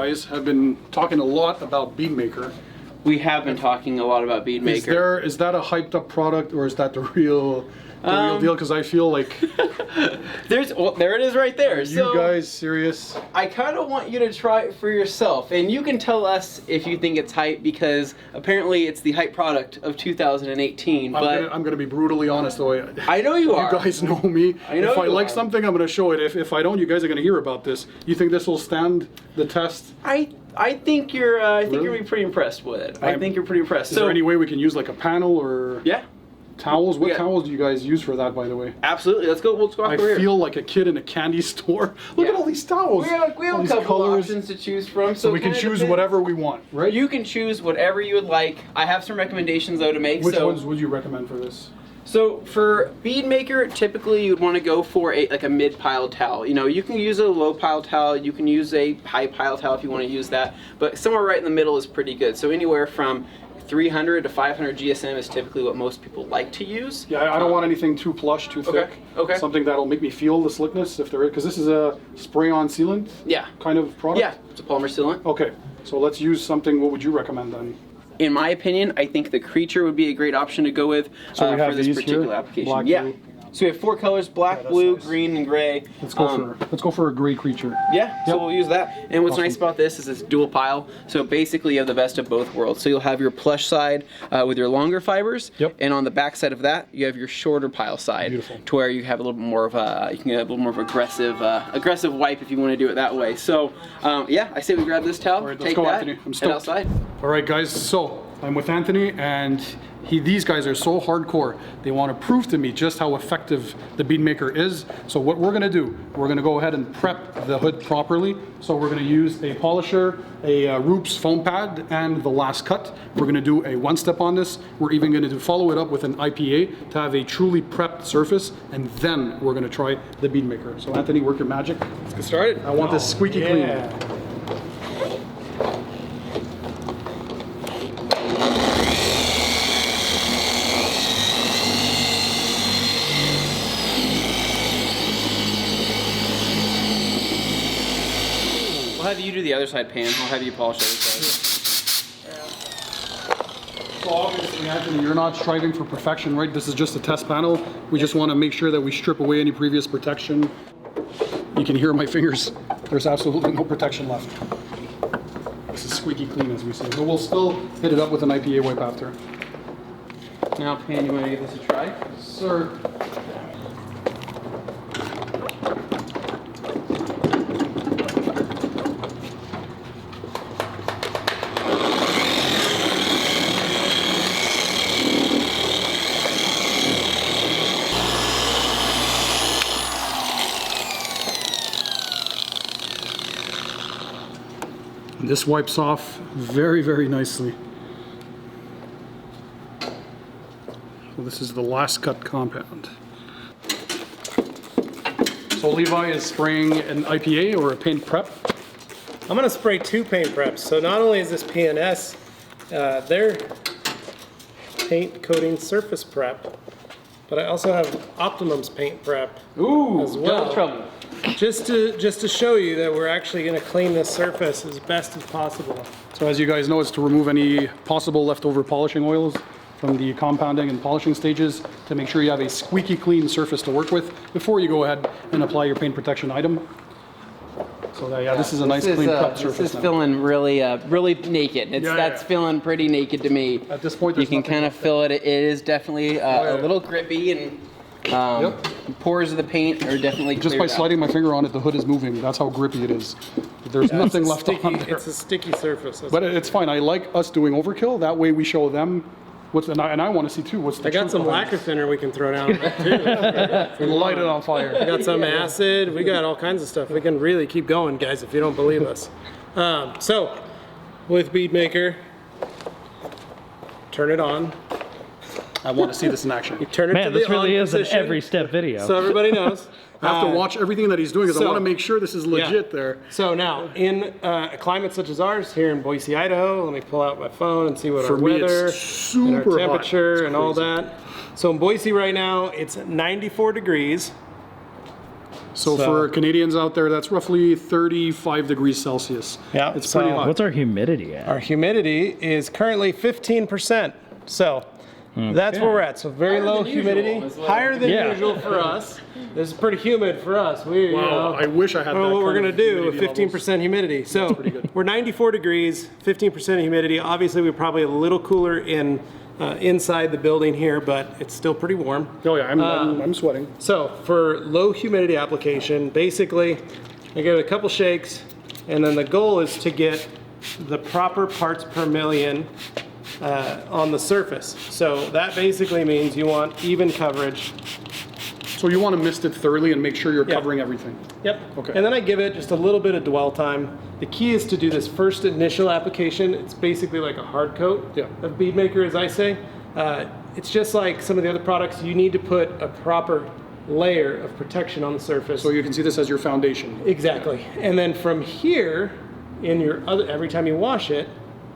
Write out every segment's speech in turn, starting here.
guys have been talking a lot about Bead Maker. We have been talking a lot about Bead Maker. Is that a hyped up product, or is that the real deal? Because I feel like there it is right there. You guys serious? I kind of want you to try it for yourself, and you can tell us if you think it's hype, because apparently it's the hype product of 2018. But I'm gonna be brutally honest though. I know you are. You guys know me. I know if I like are. something, I'm gonna show it. If I don't, you guys are gonna hear about this. You think this will stand the test? I think you're you're gonna be pretty impressed with it. I think you're pretty impressed. Is there any way we can use like a panel or towels? What towels do you guys use for that, by the way? Absolutely. Let's go. Let's go over here. I feel like a kid in a candy store. Look at all these towels. We have a couple options to choose from, so we can choose whatever we want, right? You can choose whatever you would like. I have some recommendations though to make. Which ones would you recommend for this? So for Bead Maker, typically you'd want to go for a mid-pile towel. You know, you can use a low-pile towel, you can use a high-pile towel if you want to use that, but somewhere right in the middle is pretty good. So anywhere from 300 to 500 GSM is typically what most people like to use. Yeah, I don't want anything too plush, too thick. Okay. Something that'll make me feel the slickness, if there is, because this is a spray-on sealant kind of product? Yeah, it's a polymer sealant. Okay, so let's use something. What would you recommend then? In my opinion, I think the Creature would be a great option to go with for this particular application. Black, blue. So we have 4 colors: black, blue, green, and gray. Let's go for a gray Creature. Yeah, so we'll use that. And what's nice about this is it's dual pile. So basically you have the best of both worlds. So you'll have your plush side with your longer fibers, and on the back side of that you have your shorter pile side, to where you have a little bit more of you can get a little more of aggressive wipe if you want to do it that way. So yeah, I say we grab this towel, take that, Anthony. I'm head outside. All right, guys. So I'm with Anthony, and these guys are so hardcore. They want to prove to me just how effective the Bead Maker is. So what we're gonna do, we're gonna go ahead and prep the hood properly. So we're gonna use a polisher, a Roops foam pad, and the last cut. We're gonna do a one-step on this. We're even gonna follow it up with an IPA to have a truly prepped surface, and then we're gonna try the Bead Maker. So Anthony, work your magic. Let's get started. I want this squeaky clean. We'll have you do the other side, Pan. I'll have you polish the other side. So obviously, Anthony, you're not striving for perfection, right? This is just a test panel. We just want to make sure that we strip away any previous protection. You can hear my fingers. There's absolutely no protection left. This is squeaky clean, as we say. But we'll still hit it up with an IPA wipe after. Now, Pan, you want to give this a try? Yes, sir. This wipes off very, very nicely. So this is the last cut compound. So Levi is spraying an IPA or a paint prep. I'm gonna spray 2 paint preps. So not only is this P&S, their paint coating surface prep, but I also have Optimum's paint prep as well. Double trouble. Just to show you that we're actually going to clean this surface as best as possible. So as you guys know, it's to remove any possible leftover polishing oils from the compounding and polishing stages to make sure you have a squeaky clean surface to work with before you go ahead and apply your paint protection item. So this is a nice clean prepped surface. This is feeling really naked. That's feeling pretty naked to me. At this point, you can kind of feel it. It is definitely a little grippy, and pores of the paint are definitely just by sliding my finger on it, the hood is moving. That's how grippy it is. There's nothing left on there. It's a sticky surface. But it's fine. I like us doing overkill. That way we show them what's and I want to see too what's the. I got some lacquer thinner we can throw down too. Light it on fire. We got some acid. We got all kinds of stuff. We can really keep going, guys, if you don't believe us. So with Bead Maker, turn it on. I want to see this in action. You turn it to the this really on is an position, every step video. so everybody knows. I have to watch everything that he's doing because I so- want to make sure this is legit there. So now, in a climate such as ours here in Boise, Idaho, let me pull out my phone and see what For our me, weather, it's super and our hot. temperature, It's and all crazy. that. So in Boise right now, it's 94 degrees. So for Canadians out there, that's roughly 35 degrees Celsius. Yeah, it's pretty hot. What's our humidity at? Our humidity is currently 15%. So that's where we're at. So very low humidity, higher than usual for us. This is pretty humid for us. Wow, I wish I had that. What we're kind gonna of do with humidity 15% humidity. So we're 94 degrees, 15% humidity. Obviously, we're probably a little cooler in inside the building here, but it's still pretty warm. Oh yeah, I'm sweating. So for low humidity application, basically, I give it a couple shakes, and then the goal is to get the proper parts per million on the surface. So that basically means you want even coverage. So you want to mist it thoroughly and make sure you're covering everything. Yep. Okay. And then I give it just a little bit of dwell time. The key is to do this first initial application. It's basically like a hard coat of Bead Maker, as I say. It's just like some of the other products. You need to put a proper layer of protection on the surface. So you can see this as your foundation. Exactly. And then from here, in your every time you wash it,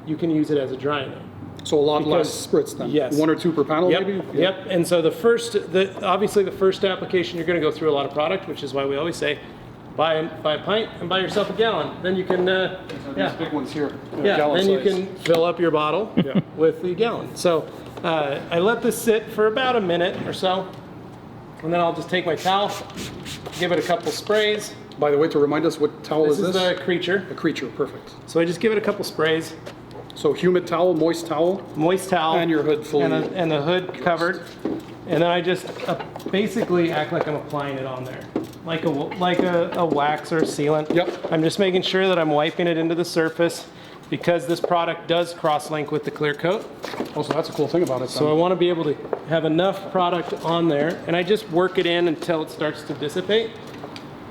you can use it as a drying aid. So a lot less spritz then. Yes. 1 or 2 per panel maybe? Yep. And so obviously the first application, you're going to go through a lot of product, which is why we always say, buy a pint and buy yourself a gallon. Then you can, These big ones here. then you can fill up your bottle with the gallon. So I let this sit for about a minute or so, and then I'll just take my towel, give it a couple sprays. By the way, to remind us, what towel is this? This is the Creature. The Creature, perfect. So I just give it a couple sprays. So humid towel, moist towel. Moist towel. And your hood fully. And the hood covered. And then I just basically act like I'm applying it on there. Like a wax or a sealant. Yep. I'm just making sure that I'm wiping it into the surface because this product does cross-link with the clear coat. Oh, so that's a cool thing about it. So I want to be able to have enough product on there, and I just work it in until it starts to dissipate.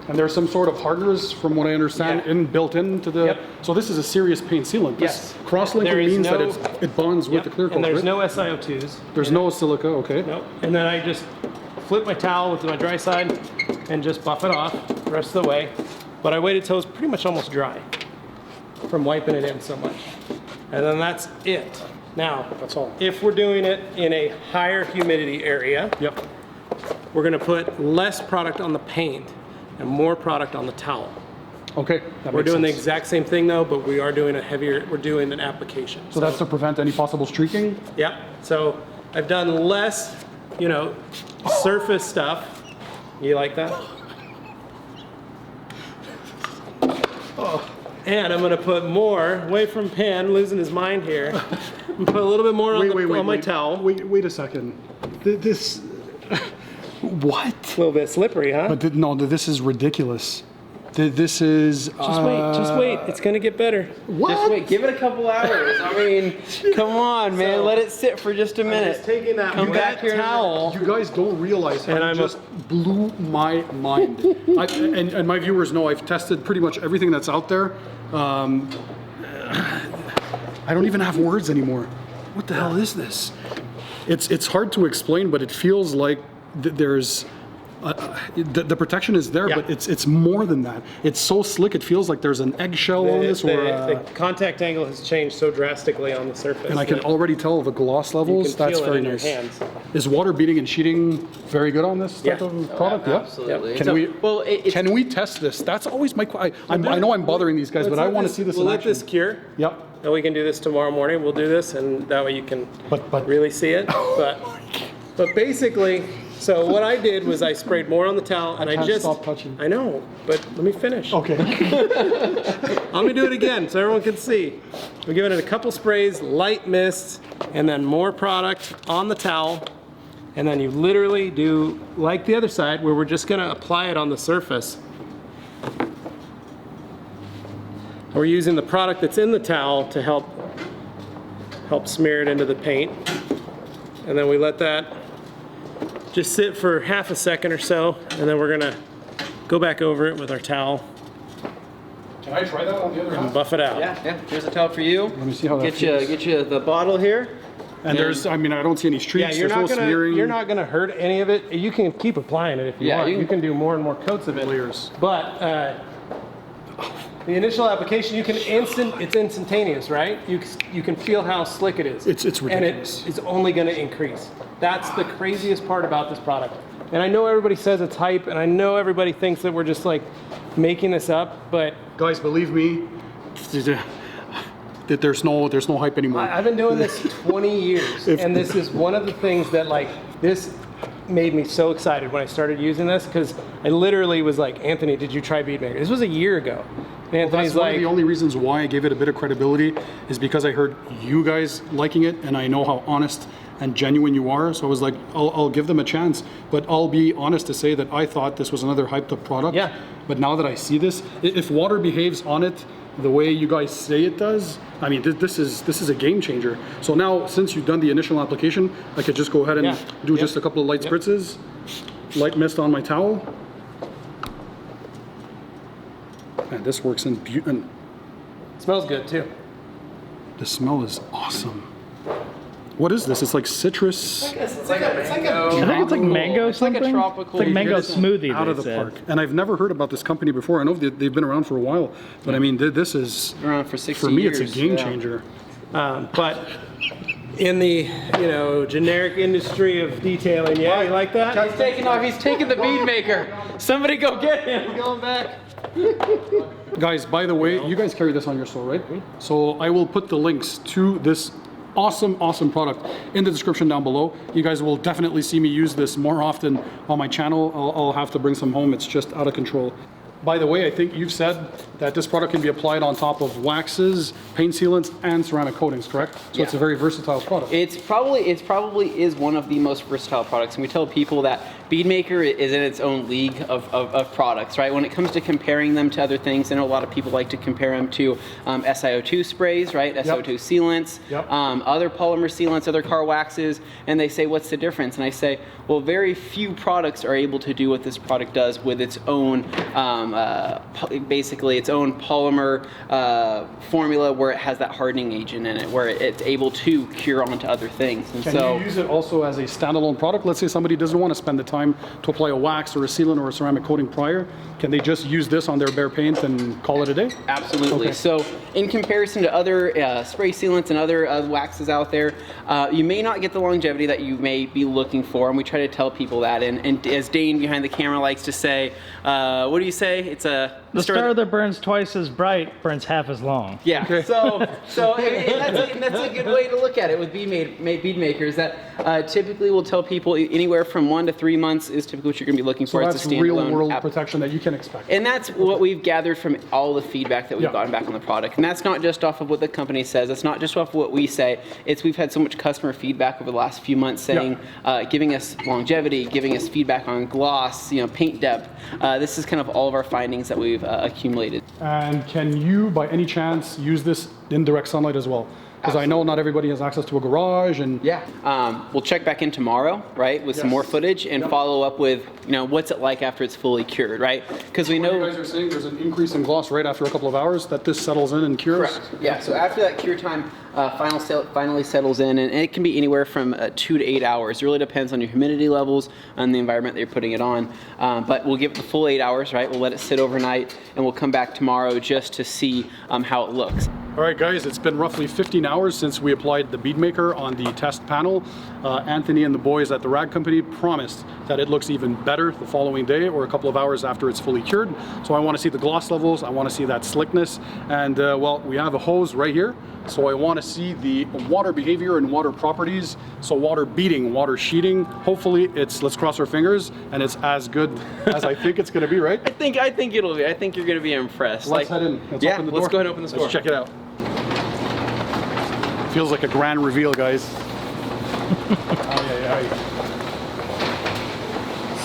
And there's some sort of hardeners, from what I understand, built into the. Yep. So this is a serious paint sealant. Yes. Cross-linking means that it bonds with the clear coat. And there's right? no SiO2s. There's no silica. Okay. Nope. And then I just flip my towel with my dry side and just buff it off the rest of the way. But I waited till it's pretty much almost dry from wiping it in so much. And then that's it. Now, That's all. if we're doing it in a higher humidity area, Yep. we're gonna put less product on the paint and more product on the towel. Okay. That We're makes doing the sense. exact same thing though, but we are doing we're doing an application. So that's to prevent any possible streaking. Yeah, so I've done less, surface stuff. You like that? And I'm gonna put more, away from Pan, losing his mind here. I'm gonna put a little bit more on my towel. Wait a second. This. What? A little bit slippery, huh? But no, this is ridiculous. This is. Just wait. It's gonna get better. What? Just wait, give it a couple hours. I mean, come on, man. Let it sit for just a minute. Just taking that Come back wet here. towel. You guys don't realize how And it I'm just blew my mind. And my viewers know I've tested pretty much everything that's out there. I don't even have words anymore. What the hell is this? It's hard to explain, but it feels like there's the protection is there, but it's more than that. It's so slick. It feels like there's an eggshell on this, The contact angle has changed so drastically on the surface. and I can already tell the gloss levels. you can That's feel it very in your nice. hands. Is water beading and sheeting very good on this type of product? Yeah. Absolutely. Can So, we? well, Can we test this? That's always my. I know I'm bothering these guys, but I want to see this We'll in let action. this cure. Yep. And we can do this tomorrow morning. We'll do this, and that way you can But- really see it. But basically, so what I did was I sprayed more on the towel, and I can't just stop touching. I know, but let me finish. Okay. Let me do it again so everyone can see. We're giving it a couple sprays, light mist, and then more product on the towel. And then you literally do like the other side, where we're just gonna apply it on the surface. We're using the product that's in the towel to help smear it into the paint. And then we let that just sit for half a second or so, and then we're gonna go back over it with our towel Can I try that on the other and hand? buff it out. yeah. Here's a towel for you. Let me see how that Get you the bottle here. And there's, I mean, I don't see any streaks. Yeah, There's no smearing. you're not gonna hurt any of it. You can keep applying it if you Yeah, want. you You can- can do more and more coats of it. Layers. But the initial application, it's instantaneous, right? You can feel how slick it is. It's ridiculous. And it is only gonna increase. That's the craziest part about this product. And I know everybody says it's hype, and I know everybody thinks that we're just like making this up, but Guys, believe me, that there's no hype anymore. I've been doing this 20 years, and this is one of the things that like, this made me so excited when I started using this, because I literally was like, Anthony, did you try Bead Maker? This was a year ago. And Anthony's That's one like, of the only reasons why I gave it a bit of credibility is because I heard you guys liking it, and I know how honest and genuine you are. So I was like, I'll give them a chance. But I'll be honest to say that I thought this was another hyped up product. Yeah. But now that I see this, if water behaves on it the way you guys say it does, I mean, this is a game changer. So now, since you've done the initial application, I could just go ahead and do just a couple of light spritzes, light mist on my towel. And this works in beauty. smells good too. The smell is awesome. What is this? It's like citrus. It's like a mango. I think it's like mango It's like something. a tropical. It's like mango It's smoothie. Out of they the said. park. And I've never heard about this company before. I know they've been around for a while, but I mean, this is, around for 60 for me, years. it's a game changer. But in the generic industry of detailing, yeah, you like that? He's taking off. He's taking the bead maker. Somebody go get him. We're going back. Guys, by the way, you guys carry this on your store, right? So I will put the links to this awesome product in the description down below. You guys will definitely see me use this more often on my channel. I'll have to bring some home. It's just out of control. By the way, I think you've said that this product can be applied on top of waxes, paint sealants, and ceramic coatings, correct? So it's a very versatile product. It's probably is one of the most versatile products, and we tell people that Bead Maker is in its own league of products, right? When it comes to comparing them to other things, I know a lot of people like to compare them to SiO2 sprays, right? SiO2 sealants, other polymer sealants, other car waxes, and they say, what's the difference? And I say, well, very few products are able to do what this product does with its own, basically its own polymer formula, where it has that hardening agent in it, where it's able to cure onto other things. And Can you use it also as a standalone product? Let's say somebody doesn't want to spend the time to apply a wax or a sealant or a ceramic coating prior. Can they just use this on their bare paint and call it a day? Absolutely. Okay. So in comparison to other spray sealants and other waxes out there, you may not get the longevity that you may be looking for, and we try to tell people that. And as Dane behind the camera likes to say, what do you say? It's a The star that burns twice as bright burns half as long. yeah. Okay. So and that's a good way to look at it with bead makers. That typically we'll tell people anywhere from 1 to 3 months is typically what you're going to be looking for. So It's that's a real standalone world app. protection that you can expect. And that's what we've gathered from all the feedback that we've gotten back on the product. And that's not just off of what the company says. It's not just off of what we say. It's we've had so much customer feedback over the last few months saying, giving us longevity, giving us feedback on gloss, paint depth. This is kind of all of our findings that we've accumulated. And can you, by any chance, use this in direct sunlight as well? Because I know not everybody has access to a garage and... We'll check back in tomorrow, right, with some more footage and follow up with, what's it like after it's fully cured, right? Because we know... You guys are saying there's an increase in gloss right after a couple of hours, that this settles in and cures? Correct. Yeah, so after that cure time finally settles in, and it can be anywhere from 2 to 8 hours. It really depends on your humidity levels and the environment that you're putting it on. But we'll give it the full 8 hours, right? We'll let it sit overnight, and we'll come back tomorrow just to see how it looks. All right, guys, it's been roughly 15 hours since we applied the Bead Maker on the test panel. Anthony and the boys at the rag company promised that it looks even better the following day or a couple of hours after it's fully cured. So I want to see the gloss levels, I want to see that slickness, and well, we have a hose right here. So I want to see the water behavior and water properties. So water beading, water sheeting. Hopefully it's, let's cross our fingers, and it's as good as I think it's going to be, right? I think it'll be. I think you're going to be impressed. Let's head in. Let's open the door. Let's go ahead and open this door. Let's check it out. Feels like a grand reveal, guys. So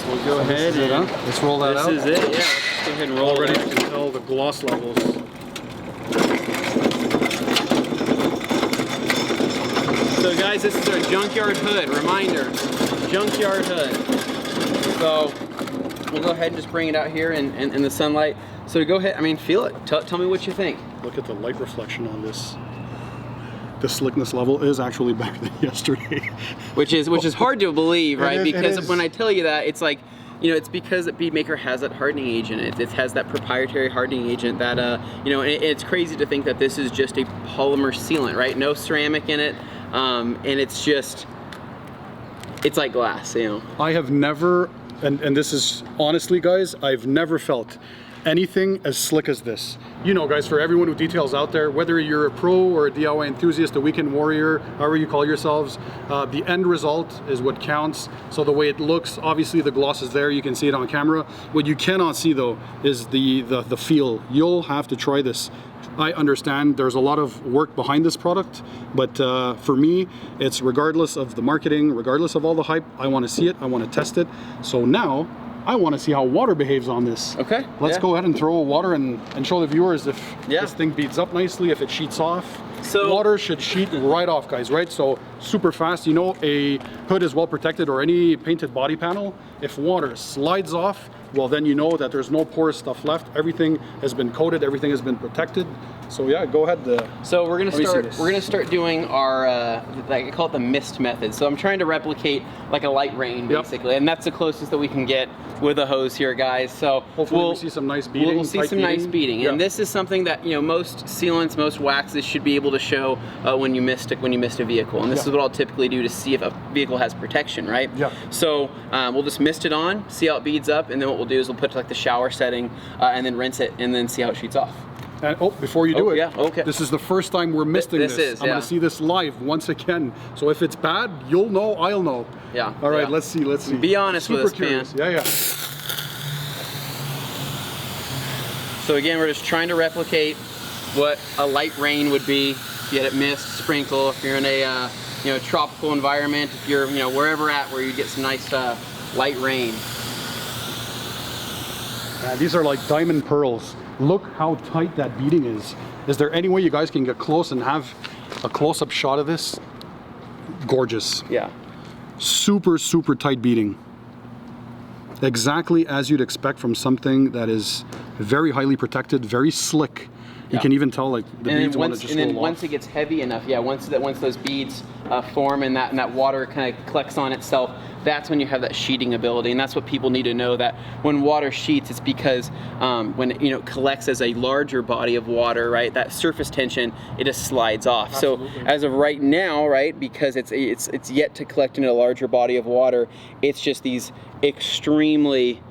we'll go ahead and let's roll that out. this is it. Yeah, let's just go ahead and roll Already it. you can tell the gloss levels. So guys, this is our junkyard hood. Reminder, junkyard hood. So we'll go ahead and just bring it out here in the sunlight. So go ahead, feel it. Tell me what you think. Look at the light reflection on this. The slickness level is actually better than yesterday. Which is hard to believe, right? Because is. when I tell you that, it's like, it's because that Bead Maker has that hardening agent. It has that proprietary hardening agent that, it's crazy to think that this is just a polymer sealant, right? No ceramic in it, and it's like glass, I have never and this is honestly, guys, I've never felt anything as slick as this. You know, guys, for everyone who details out there, whether you're a pro or a DIY enthusiast, a weekend warrior, however you call yourselves, the end result is what counts. So the way it looks, obviously the gloss is there, you can see it on camera. What you cannot see though is the feel. You'll have to try this. I understand there's a lot of work behind this product, but for me, it's regardless of the marketing, regardless of all the hype, I want to see it, I want to test it. So now, I want to see how water behaves on this. Okay. Let's go ahead and throw water and show the viewers if Yeah. this thing beads up nicely, if it sheets off. So- water should sheet right off, guys, right? So super fast. You know, a hood is well protected, or any painted body panel. If water slides off, well, then you know that there's no porous stuff left. Everything has been coated, everything has been protected. So yeah, go ahead. So we're me see this. gonna start doing our like I call it the mist method. So I'm trying to replicate like a light rain basically, and that's the closest that we can get with a hose here, guys. So Hopefully we see some nice beading. We'll see some nice beading, Yeah. and this is something that most sealants, most waxes should be able to show when you mist a vehicle, and this is what I'll typically do to see if a vehicle has protection, right? Yeah. So we'll just mist it on, see how it beads up, and then what we'll do is we'll put like the shower setting, and then rinse it, and then see how it sheets off. And before you do it, yeah, okay. This is the first time we're misting This this. is, I'm yeah. gonna see this live once again. So if it's bad, you'll know, I'll know. Yeah. All right, yeah. let's see. Be honest Super with us, curious. man. Yeah. So again, we're just trying to replicate what a light rain would be. If you had it mist, sprinkle. If you're in a tropical environment, if you're wherever at where you get some nice light rain. Man, these are like diamond pearls. Look how tight that beading is. Is there any way you guys can get close and have a close-up shot of this? Gorgeous. Yeah. Super, super tight beading. Exactly as you'd expect from something that is very highly protected, very slick. You can even tell like the beads want to just roll off. Once it gets heavy enough, once those beads form and that water kind of collects on itself, that's when you have that sheeting ability, and that's what people need to know, that when water sheets, it's because when it collects as a larger body of water, right, that surface tension, it just slides off. Absolutely. So as of right now, right, because it's yet to collect in a larger body of water, it's just these extremely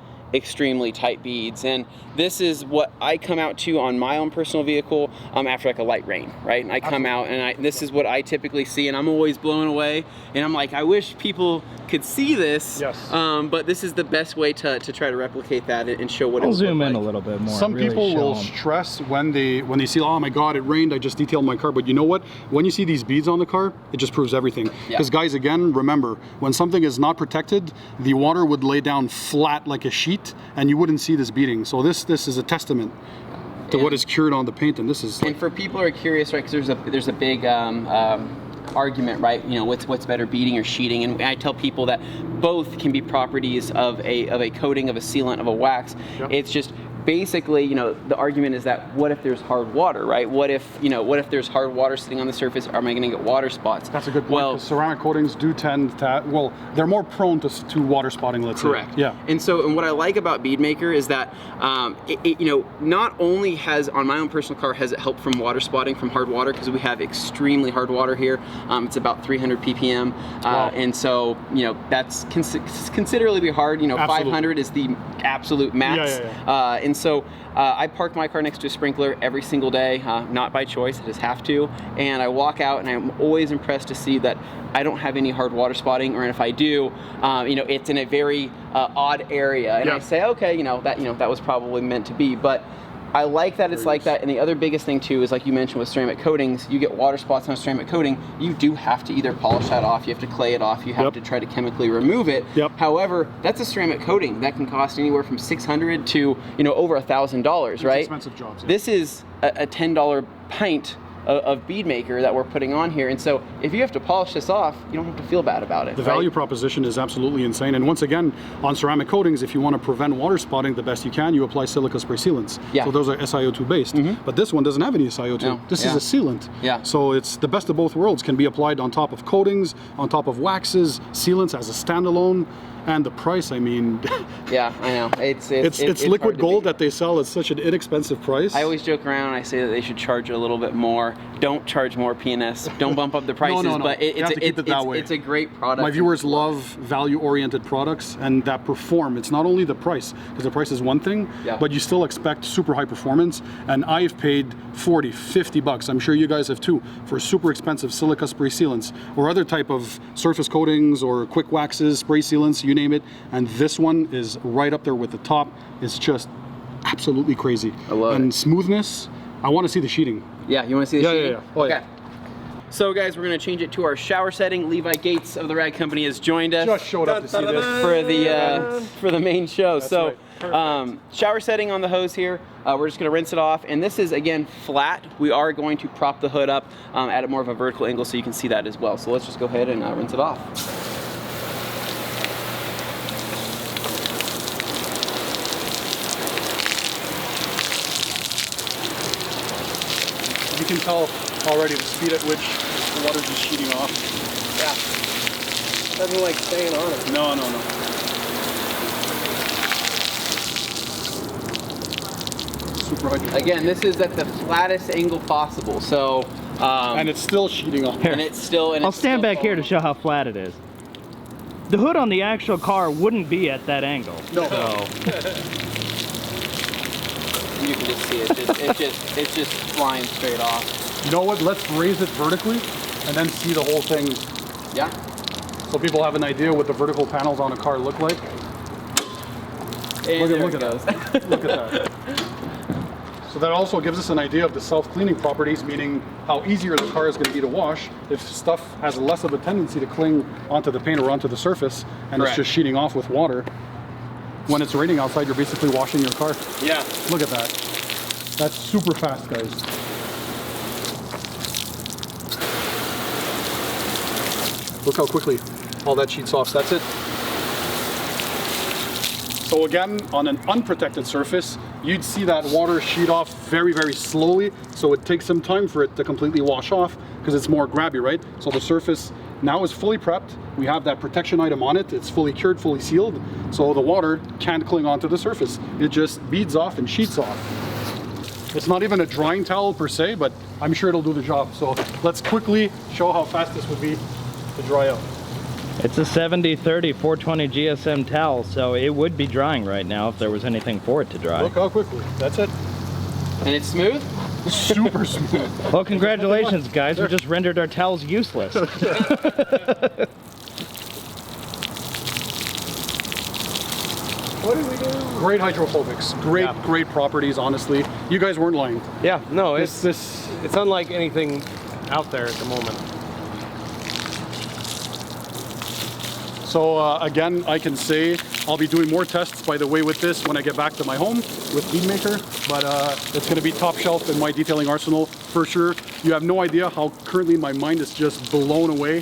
tight beads, and this is what I come out to on my own personal vehicle after like a light rain, right? And I come out and this is what I typically see, and I'm always blown away, and I'm like, I wish people could see this. Yes. But this is the best way to try to replicate that and show what it I'll would zoom look in like. a little bit more. Some really people show will 'em. stress when they see, oh my God, it rained, I just detailed my car. But you know what? When you see these beads on the car, it just proves everything. Because guys, again, remember, when something is not protected, the water would lay down flat like a sheet, and you wouldn't see this beading. So this is a testament to what is cured on the paint, and this is. And for people who are curious, right? Because there's a big argument, right? What's better, beading or sheeting? And I tell people that both can be properties of a coating, of a sealant, of a wax. Yep. It's just basically, the argument is that what if there's hard water, right? What if there's hard water sitting on the surface? Am I going to get water spots? That's a good point. Well, 'Cause ceramic coatings do tend to, they're more prone to water spotting, let's correct. say. Yeah. And what I like about Bead Maker is that not only has, on my own personal car, has it helped from water spotting, from hard water, because we have extremely hard water here. It's about 300 ppm, and so that's considerably hard. 500 is the absolute max. And so I park my car next to a sprinkler every single day, not by choice, I just have to. And I walk out, and I'm always impressed to see that I don't have any hard water spotting, or if I do, it's in a very odd area. And I say, okay, that was probably meant to be. But I like that it's like that. And the other biggest thing too is, like you mentioned with ceramic coatings, you get water spots on a ceramic coating, you do have to either polish that off, you have to clay it off, you have to try to chemically remove it. However, that's a ceramic coating that can cost anywhere from $600 to over $1,000, right? Expensive jobs. This is a $10 pint of Bead Maker that we're putting on here, and so if you have to polish this off, you don't have to feel bad about it. The value proposition is absolutely insane. And once again, on ceramic coatings, if you want to prevent water spotting the best you can, you apply silica spray sealants. So those are SiO2 based. But this one doesn't have any SiO2. No. This is a sealant. So it's the best of both worlds. Can be applied on top of coatings, on top of waxes, sealants as a standalone. And the price, I mean, I know. It's liquid gold that they sell at such an inexpensive price. I always joke around and I say that they should charge a little bit more more. Don't charge more, P&S. Don't bump up the prices. No. But You have to keep it that way. it's a great product. My viewers love value-oriented products and that perform. It's not only the price, because the price is one thing, but you still expect super high performance. And I've paid 40, 50 bucks, I'm sure you guys have too, for super expensive silica spray sealants or other type of surface coatings or quick waxes, spray sealants, you name it. And this one is right up there with the top. It's just absolutely crazy. I love it. And smoothness, I want to see the sheeting. Yeah, you want to see the sheeting? Yeah. Oh, okay. So guys, we're going to change it to our shower setting. Levi Gates of the Rag Company has joined us. Just showed up to see this. For the main show. That's so right. shower setting on the hose here. We're just going to rinse it off. And this is, again, flat. We are going to prop the hood up at more of a vertical angle so you can see that as well. So let's just go ahead and rinse it off. You can tell already the speed at which the water's just sheeting off. Yeah. Doesn't like staying on it. No. Super high. Again, this is at the flattest angle possible. So, and it's still sheeting off. and it's still. I'll stand back here to show how flat it is. The hood on the actual car wouldn't be at that angle. No. You can just see it. It's just flying straight off. You know what? Let's raise it vertically and then see the whole thing. Yeah. So people have an idea what the vertical panels on a car look like. And Look at that. Look at that. So that also gives us an idea of the self-cleaning properties, meaning how easier the car is going to be to wash if stuff has less of a tendency to cling onto the paint or onto the surface, and it's just sheeting off with water. When it's raining outside, you're basically washing your car. Yeah. Look at that. That's super fast, guys. Look how quickly all that sheets off. That's it. So again, on an unprotected surface, you'd see that water sheet off very, very slowly. So it takes some time for it to completely wash off because it's more grabby, right? So the surface now is fully prepped. We have that protection item on it. It's fully cured, fully sealed. So the water can't cling onto the surface. It just beads off and sheets off. It's not even a drying towel per se, but I'm sure it'll do the job. So let's quickly show how fast this would be to dry out. It's a 70-30 420 GSM towel, so it would be drying right now if there was anything for it to dry. Look how quickly. That's it. And it's smooth? Super smooth. Well, congratulations, guys. We just rendered our towels useless. What are we doing? Great hydrophobics. Great properties, honestly. You guys weren't lying. Yeah, no, It's it's unlike anything out there at the moment. So again, I can say I'll be doing more tests, by the way, with this when I get back to my home with Bead Maker, but it's going to be top shelf in my detailing arsenal for sure. You have no idea how currently my mind is just blown away.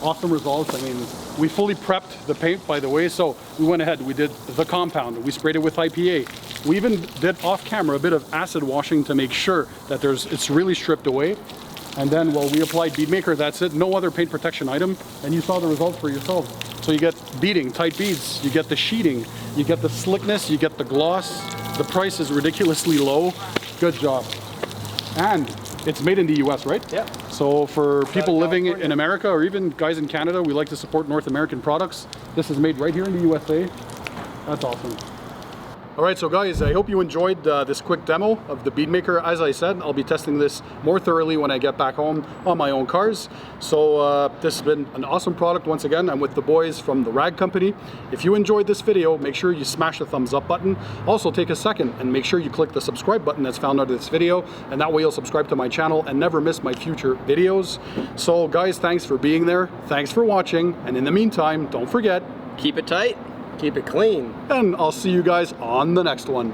Awesome results. I mean, we fully prepped the paint, by the way, so we went ahead, we did the compound, we sprayed it with IPA. We even did off camera a bit of acid washing to make sure that it's really stripped away. And then, well, we applied Bead Maker, that's it, no other paint protection item, and you saw the results for yourselves. So you get beading, tight beads, you get the sheeting, you get the slickness, you get the gloss, the price is ridiculously low. Good job. And it's made in the US, right? Yeah. So for people living in America or even guys in Canada, we like to support North American products. This is made right here in the USA. That's awesome. All right, so guys, I hope you enjoyed this quick demo of the Bead Maker. As I said, I'll be testing this more thoroughly when I get back home on my own cars. So this has been an awesome product. Once again, I'm with the boys from the Rag Company. If you enjoyed this video, make sure you smash the thumbs up button. Also take a second and make sure you click the subscribe button that's found under this video, and that way you'll subscribe to my channel and never miss my future videos. So guys, thanks for being there. Thanks for watching. And in the meantime, don't forget, Keep it tight. Keep it clean. and I'll see you guys on the next one.